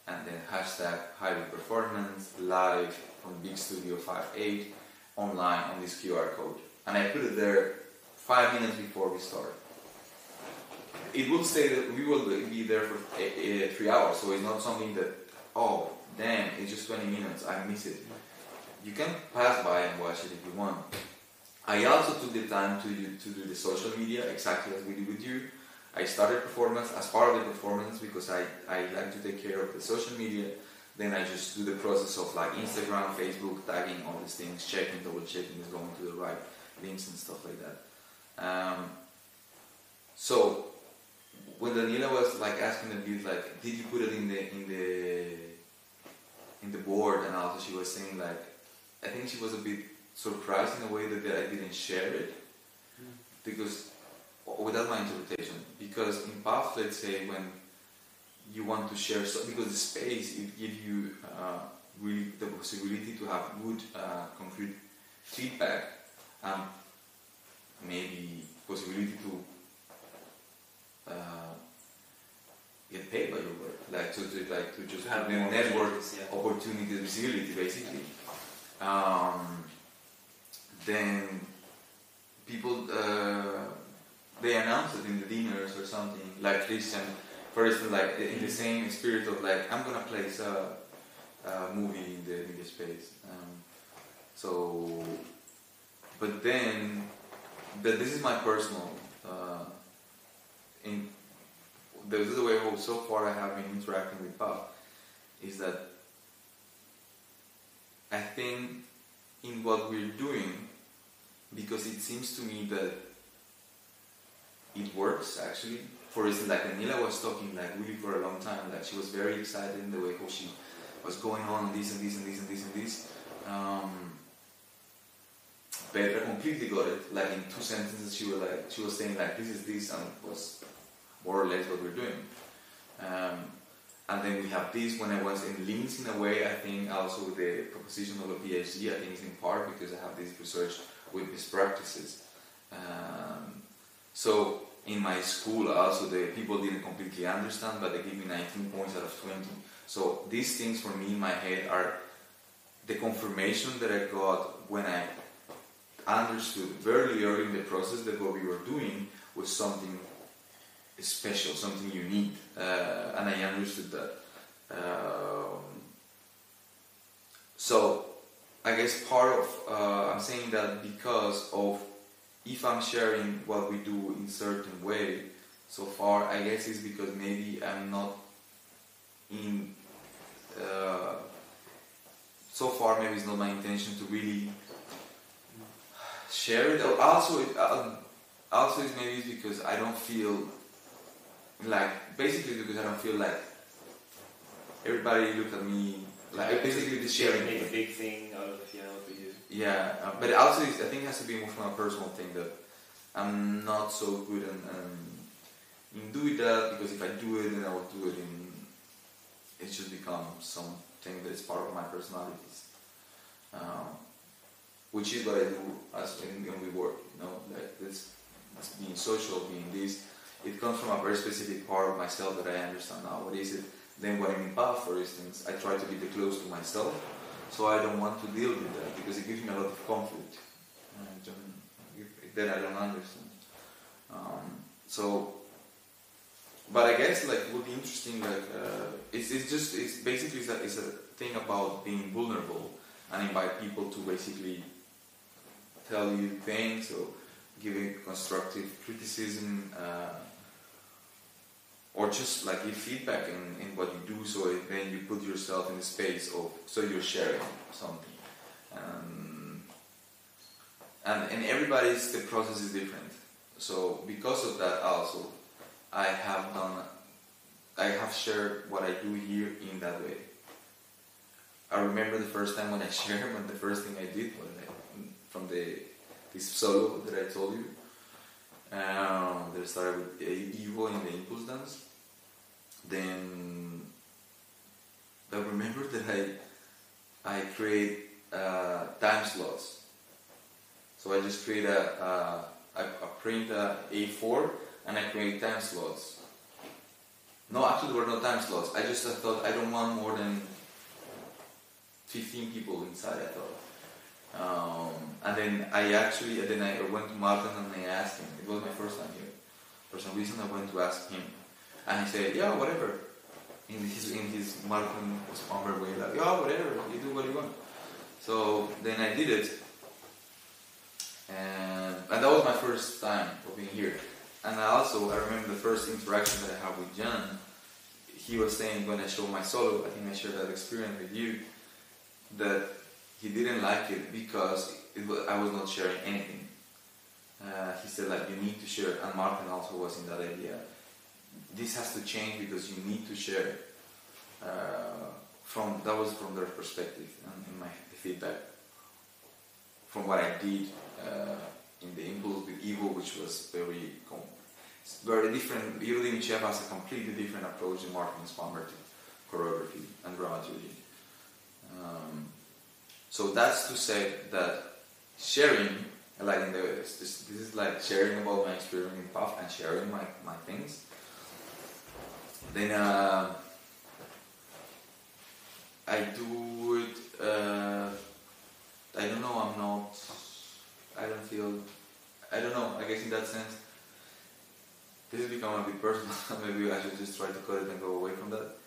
And then hashtag high performance, live from Big Studio 5.8, online on this QR code. And I put it there 5 minutes before we start. It will say that we will be there for 3 hours, so it's not something that, oh, damn, it's just 20 minutes, I miss it. You can pass by and watch it if you want. I also took the time to do the social media, exactly as we did with you. I started performance as part of the performance because I like to take care of the social media. Then I just do the process of like Instagram, Facebook, tagging, all these things, checking, double checking is going to the right links and stuff like that. So when Daniela was like asking a bit like, did you put it in the board, and also she was saying like, I think she was a bit surprised in a way that I didn't share it, because without my interpretation, because in PAF, let's say when you want to share, because the space, it gives you really the possibility to have good concrete feedback, maybe possibility to get paid by your work, like to just have network opportunities, visibility, basically. Then people they announce it in the dinners or something, like Christian, for instance, like in the same spirit of like, I'm gonna place a movie in the media space. But this is my personal. This is the way how so far I have been interacting with PAP, is that I think in what we're doing, because it seems to me that it works actually. For instance, like Daniela was talking like really for a long time, like she was very excited in the way how she was going on this and this and this and this and this. Petra completely got it. Like in 2 sentences, she was saying like this is this, and it was more or less what we're doing. And then we have this. When I was in links, in a way, I think also the proposition of a PhD, I think is in part because I have this research with best practices. So in my school also the people didn't completely understand, but they give me 19 points out of 20. So these things for me in my head are the confirmation that I got when I understood very early in the process that what we were doing was something special, something unique, and I understood that. So I guess part of I'm saying that because of if I'm sharing what we do in certain way so far, I guess it's because maybe I'm not in so far maybe it's not my intention to really share it. Also it's maybe because I don't feel like, basically because I don't feel like everybody look at me like basically the sharing. Make a big thing out of it, for you. Yeah, but also I think it has to be more from a personal thing that I'm not so good in doing that, because if I do it, then I will do it it just becomes something that is part of my personalities, which is what I do as when we work, like this being social, being this. It comes from a very specific part of myself that I understand now. What is it? Then when I'm in PAF, for instance, I try to be close to myself, so I don't want to deal with that because it gives me a lot of conflict. Then I don't understand. But I guess like it would be interesting. Like it's basically it's a thing about being vulnerable and invite people to basically tell you things. So giving constructive criticism, or just like give feedback in what you do, so then you put yourself in the space of, so you're sharing something. And everybody's, the process is different. So because of that also, I have shared what I do here in that way. I remember the first time when I shared, when the first thing I did was from this solo that I told you. That started with Evo in the impulse dance. Then I remember that I create time slots. So I just create I print a A4 and I create time slots. No, actually there were no time slots. I just thought I don't want more than 15 people inside, I thought. And then I went to Martin and I asked him. It was my first time here. For some reason I went to ask him. And he said, yeah, whatever. In his Martin Spamber way, like, yeah, whatever, you do what you want. So then I did it. And that was my first time of being here. And I remember the first interaction that I had with John. He was saying when I showed my solo, I think I shared that experience with you, that he didn't like it because I was not sharing anything. He said, like, you need to share, and Martin also was in that idea. This has to change because you need to share. That was from their perspective and in my feedback. From what I did in the impulse with Evo, which was very different. Evo Dimichev has a completely different approach than Martin Spamber to choreography and dramaturgy. So that's to say that sharing, like this is like sharing about my experience in PAF and sharing my things. Then I do it. I don't know. I don't know. I guess in that sense, this has become a bit personal. Maybe I should just try to cut it and go away from that.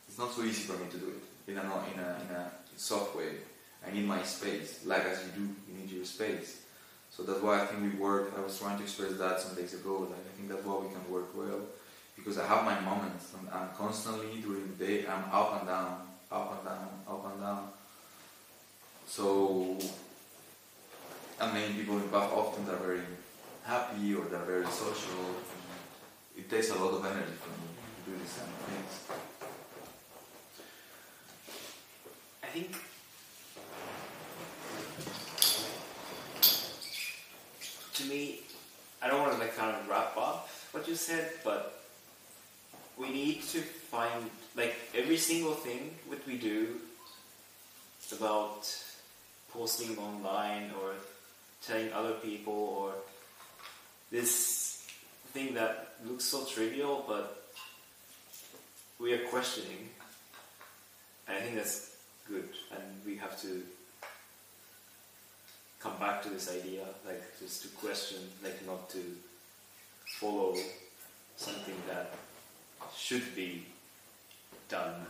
It's not so easy for me to do it in a soft way. I need my space, like as you do. You need your space. So that's why I think we work. I was trying to express that some days ago. Like I think that's why we can work well, because I have my moments. And I'm constantly during the day. I'm up and down, up and down, up and down. So, and many people in Bach often they're very happy or they're very social. It takes a lot of energy for me to do these kind of things. I think to me, I don't want to like kind of wrap up what you said, but we need to find like every single thing that we do about posting online or telling other people, or this thing that looks so trivial but we are questioning, and I think that's good, and we have to come back to this idea, like just to question, like not to follow something that should be done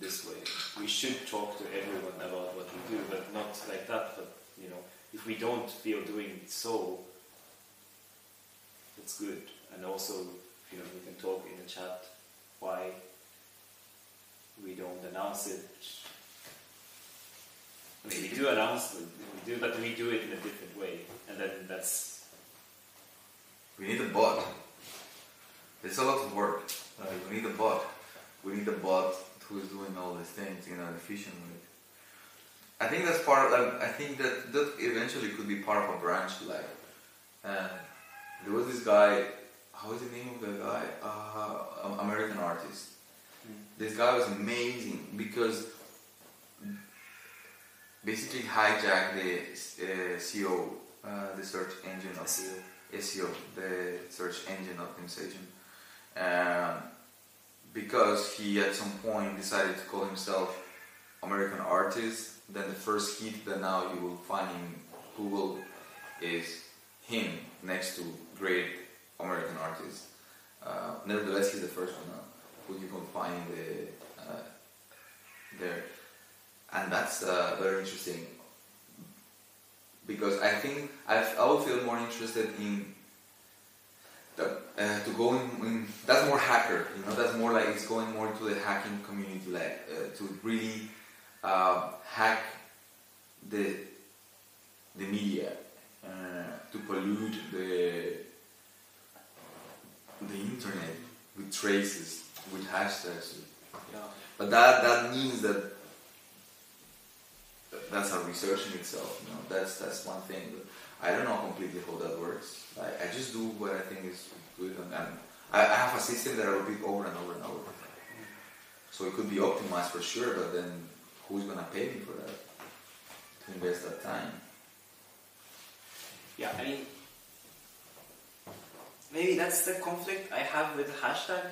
this way. We should talk to everyone about what we do, but not like that. But you know, if we don't feel doing so, it's good. And also, you know, we can talk in the chat why we don't announce it. I mean, we do announce it, we do, but we do it in a different way, and then that's. We need a bot. There's a lot of work. We need a bot. We need a bot who is doing all these things in an efficient way. I think that's part of. I think that eventually could be part of a branch. Like, there was this guy. How is the name of the guy? American artist. This guy was amazing because basically hijacked the SEO, the search engine of SEO, the search engine optimization. Because he at some point decided to call himself American artist, then the first hit that now you will find in Google is him next to great American artists. Nevertheless, he's the first one now who you can find there. And that's very interesting because I think I would feel more interested in to go in. That's more hacker, you know. That's more like it's going more to the hacking community, like to really hack the media, to pollute the internet with traces, with hashtags. Yeah. But that means that's a research in itself. You know, that's one thing. But I don't know completely how that works. I just do what I think is good, and I have a system that I repeat over and over and over. So it could be optimized for sure, but then who's gonna pay me for that? To invest that time? Yeah, I mean, maybe that's the conflict I have with hashtag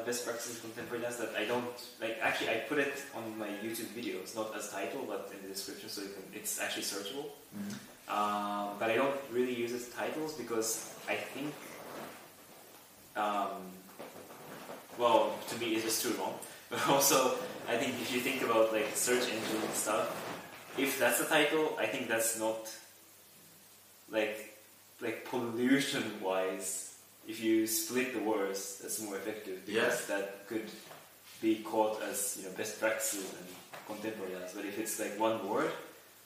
best practices contemporary dance, that I don't like. Actually, I put it on my YouTube videos, not as title, but in the description, so it's actually searchable. Mm-hmm. But I don't really use it as titles because I think, well, to me it's just too long. But also, I think if you think about like search engine stuff, if that's the title, I think that's not like pollution-wise. If you split the words, that's more effective, because that could be caught as, you know, best practices and contemporary dance. But if it's like one word,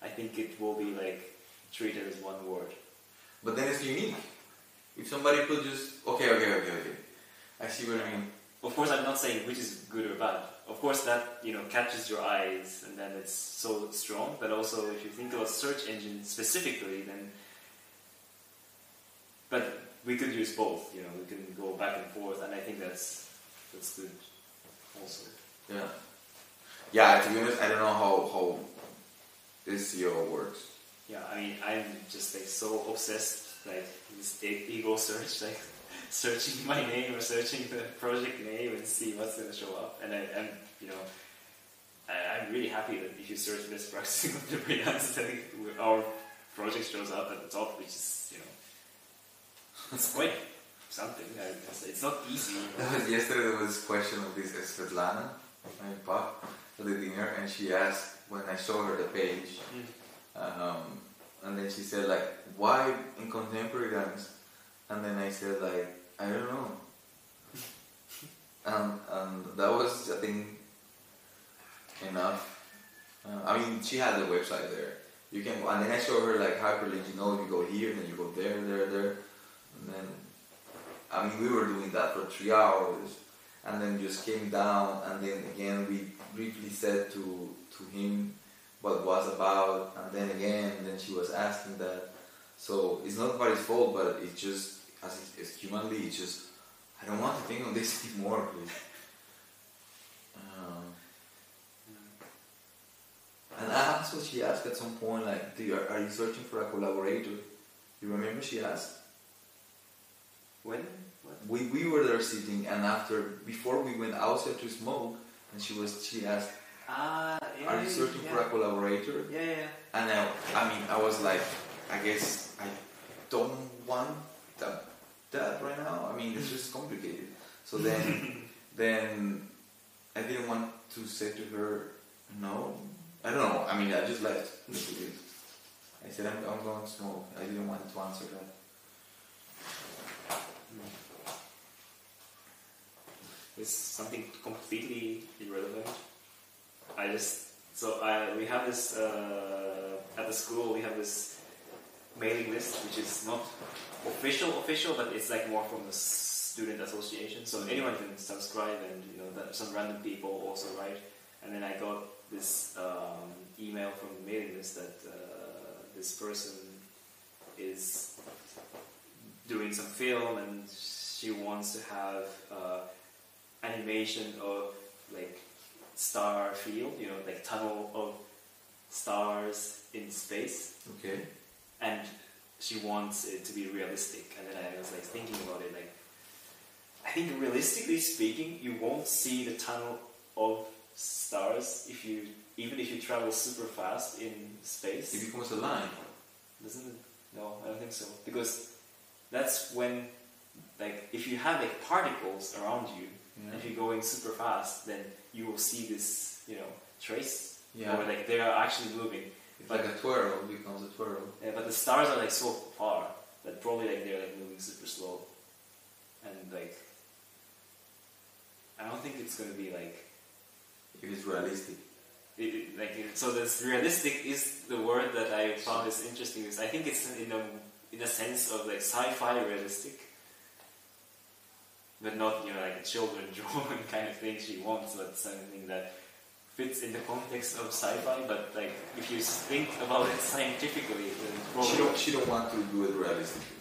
I think it will be like treated as one word. But then it's unique. If somebody could just okay. I see what I mean. Of course, I'm not saying which is good or bad. Of course, that, you know, catches your eyes, and then it's so strong. But also, if you think about search engine specifically, then, but we could use both. You know, we can go back and forth, and I think that's good, also. Yeah. Yeah. To be honest, I don't know how this SEO works. Yeah, I mean, I'm just like so obsessed, like this ego search, like searching my name or searching the project name and see what's going to show up. And I'm, you know, I'm really happy that if you search best practices contemporary dance, then our project shows up at the top, which is, you know, it's quite something. It's not easy. Yesterday there was a question of this Svetlana, my pop, at the dinner, and she asked when I showed her the page, and then she said like, why in contemporary dance? And then I said like, I don't know. And that was, I think, enough. I mean, she had the website there. You can, and then I showed her like hyperlinks. You know, you go here, and then you go there, and then, I mean, we were doing that for 3 hours, and then just came down, and then again we briefly said to him what it was about, and then again, and then she was asking that. So it's not anybody's fault, but it's just, as humanly, it's just, I don't want to think on this anymore, please. And that's what she asked at some point, like, are you searching for a collaborator? You remember she asked? When? What? We were there sitting, and before we went outside to smoke, and she asked, yeah, are you searching for a collaborator? Yeah. And I was like, I guess I don't want that right now. I mean, it's just complicated. So then I didn't want to say to her, no. I don't know. I mean, I just left. I said, I'm going to smoke. I didn't want to answer that. It's something completely irrelevant. We have this, at the school we have this mailing list, which is not official, but it's like more from the student association, so anyone can subscribe, and, you know, that some random people also write. And then I got this email from the mailing list that this person is doing some film, and she wants to have animation of like star field, you know, like tunnel of stars in space. Okay. And she wants it to be realistic. And then I was like thinking about it, like, I think realistically speaking, you won't see the tunnel of stars even if you travel super fast in space. It becomes a line. Doesn't it? No, I don't think so. Because that's when, like, if you have like particles around you, and if you're going super fast, then you will see this, you know, trace. Yeah. Or like they are actually moving. It's like a twirl, it becomes a twirl. Yeah, but the stars are like so far that probably like they're like moving super slow, and like I don't think it's gonna be like if it's realistic. So this realistic is the word that I found is interesting. Is I think it's in a sense of like sci-fi realistic, but not like a children drawing kind of thing she wants, but something that fits in the context of sci-fi. But like if you think about it scientifically, then probably she don't want to do it realistically,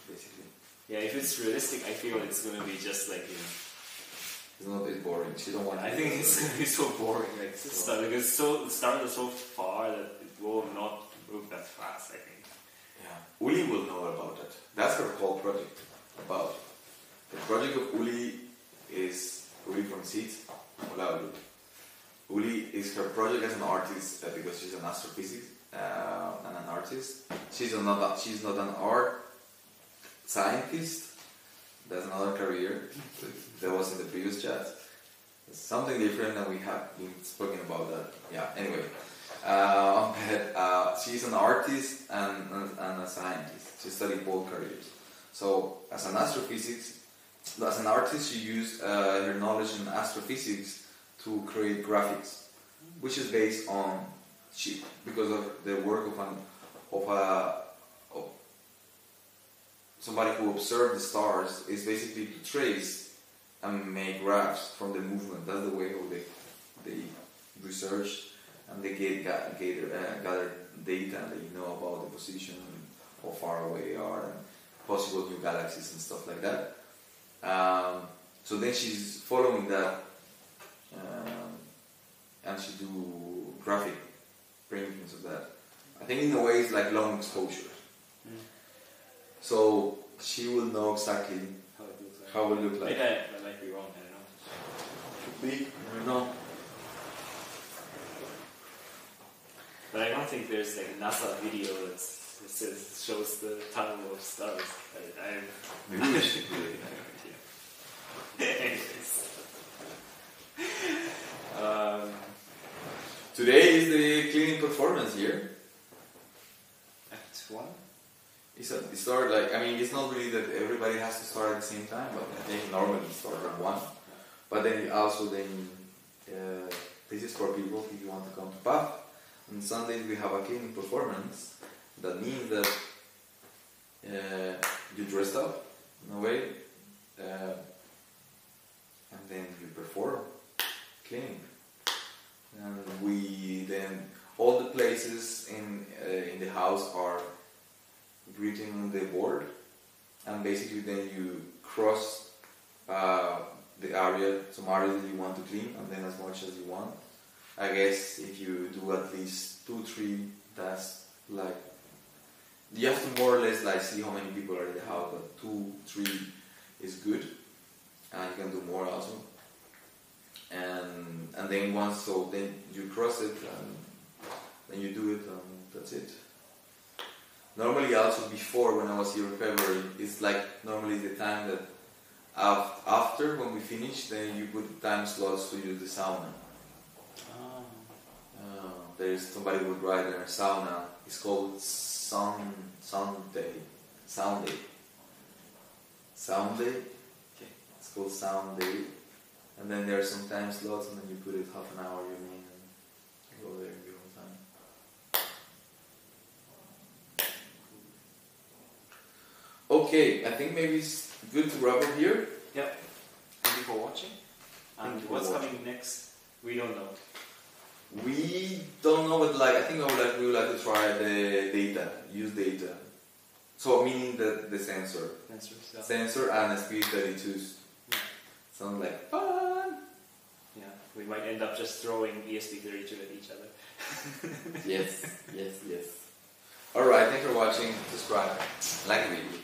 basically. Yeah, if it's realistic, I feel it's gonna be just like it's not as boring. She don't want. I think it's gonna be so boring. Like the stars are so far that it will not move that fast. I think. Yeah, Uli will know about it. That's her whole project. About the project of Uli is Uli from Seeds. Hola, Uli. Uli is her project as an artist because she's an astrophysics and an artist. She's not an art scientist. That's another career that was in the previous chat. It's something different, and we have been speaking about that. Yeah. Anyway, but she's an artist and a scientist. She studied both careers. So, as an artist, she used her knowledge in astrophysics to create graphics, which is based on because of the work of somebody who observed the stars is basically to trace and make graphs from the movement. That's the way how they research and they gather data and they know about the position and how far away they are and possible new galaxies and stuff like that. So then she's following that and she do graphic printings of that. I think in a way it's like long exposure. So she will know exactly how it looks like. Maybe I might be wrong, I don't know. Could be, I don't know. But I don't think there's like a NASA video that shows the tunnel of stars. Maybe we should do it. Anyways. Today is the cleaning performance here. At 1? It started like, I mean, it's not really that everybody has to start at the same time, but I think normally it starts at 1. But then this is for people if you want to come to PAF. On Sundays we have a cleaning performance. That means that you dress up in a way, and then you perform cleaning. And then all the places in the house are written on the board, and basically then you cross the area, some areas that you want to clean, and then as much as you want. I guess if you do at least 2-3, that's like you have to more or less like see how many people are in the house, but 2-3 is good, and you can do more also. And then then you cross it, and then you do it, and that's it. Normally also before, when I was here in February, it's like normally the time that after when we finish, then you put time slots to use the sauna. There's somebody who would write in a sauna. It's called Sound Day. Okay. It's called Sound Day. And then there are some time slots, and then you put it half an hour, you mean, and go there in your own time. Okay, I think maybe it's good to wrap up here. Yep. Thank you for watching. And what's coming next? We don't know. We don't know, but like I think we would like to try the data, use data. So meaning the sensor. Sensors, yeah. Sensor and SP32s. Yeah. Sounds like fun. Yeah, we might end up just throwing ESP32 at each other. Yes. Alright, thanks for watching. Subscribe. Like the video.